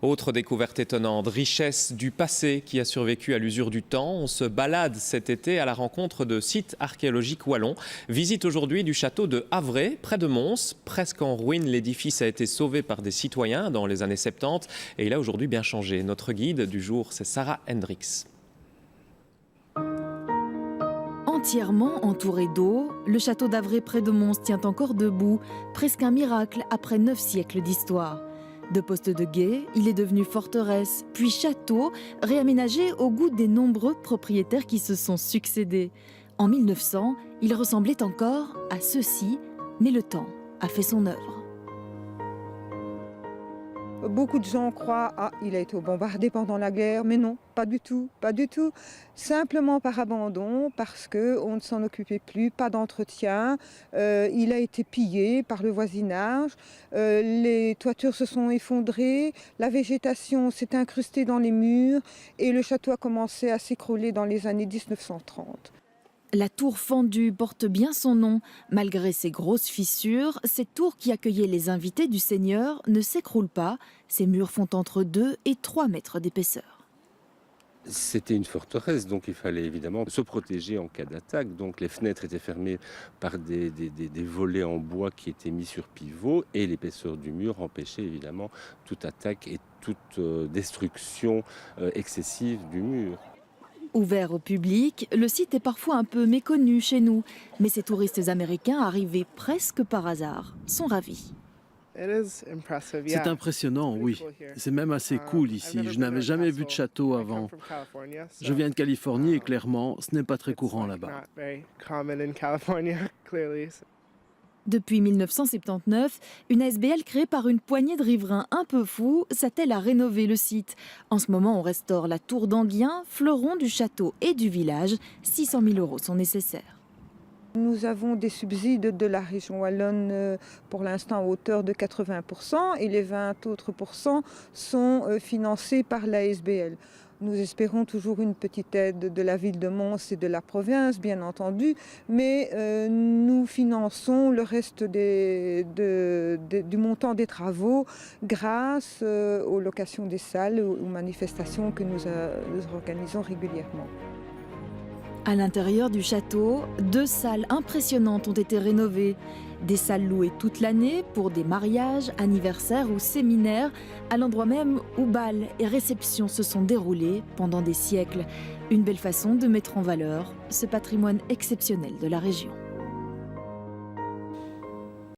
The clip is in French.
Autre découverte étonnante, richesse du passé qui a survécu à l'usure du temps. On se balade cet été à la rencontre de sites archéologiques wallons. Visite aujourd'hui du château de Havray, près de Mons. Presque en ruine, l'édifice a été sauvé par des citoyens dans les années 70 et il a aujourd'hui bien changé. Notre guide du jour, c'est Sarah Hendricks. Entièrement entouré d'eau, le château d'Havray près de Mons tient encore debout, presque un miracle après 9 siècles d'histoire. De poste de guet, il est devenu forteresse, puis château, réaménagé au goût des nombreux propriétaires qui se sont succédés. En 1900, il ressemblait encore à ceci, mais le temps a fait son œuvre. Beaucoup de gens croient il a été bombardé pendant la guerre, mais non, pas du tout, pas du tout. Simplement par abandon, parce qu'on ne s'en occupait plus, pas d'entretien. Il a été pillé par le voisinage, les toitures se sont effondrées, la végétation s'est incrustée dans les murs et le château a commencé à s'écrouler dans les années 1930. La tour fendue porte bien son nom. Malgré ses grosses fissures, cette tour qui accueillait les invités du Seigneur ne s'écroule pas. Ses murs font entre 2 et 3 mètres d'épaisseur. C'était une forteresse, donc il fallait évidemment se protéger en cas d'attaque. Donc les fenêtres étaient fermées par des volets en bois qui étaient mis sur pivot et l'épaisseur du mur empêchait évidemment toute attaque et toute destruction excessive du mur. Ouvert au public, le site est parfois un peu méconnu chez nous, mais ces touristes américains arrivés presque par hasard sont ravis. C'est impressionnant, oui. C'est même assez cool ici. Je n'avais jamais vu de château avant. Je viens de Californie et clairement, ce n'est pas très courant là-bas. Depuis 1979, une ASBL créée par une poignée de riverains un peu fous s'attelle à rénover le site. En ce moment, on restaure la tour d'Anguien, fleuron du château et du village. 600 000 € sont nécessaires. Nous avons des subsides de la région wallonne pour l'instant à hauteur de 80% et les 20 autres pourcents sont financés par l'ASBL. Nous espérons toujours une petite aide de la ville de Mons et de la province, bien entendu, mais nous finançons le reste du montant des travaux grâce aux locations des salles, aux manifestations que nous organisons régulièrement. À l'intérieur du château, 2 salles impressionnantes ont été rénovées. Des salles louées toute l'année pour des mariages, anniversaires ou séminaires, à l'endroit même où bals et réceptions se sont déroulés pendant des siècles. Une belle façon de mettre en valeur ce patrimoine exceptionnel de la région.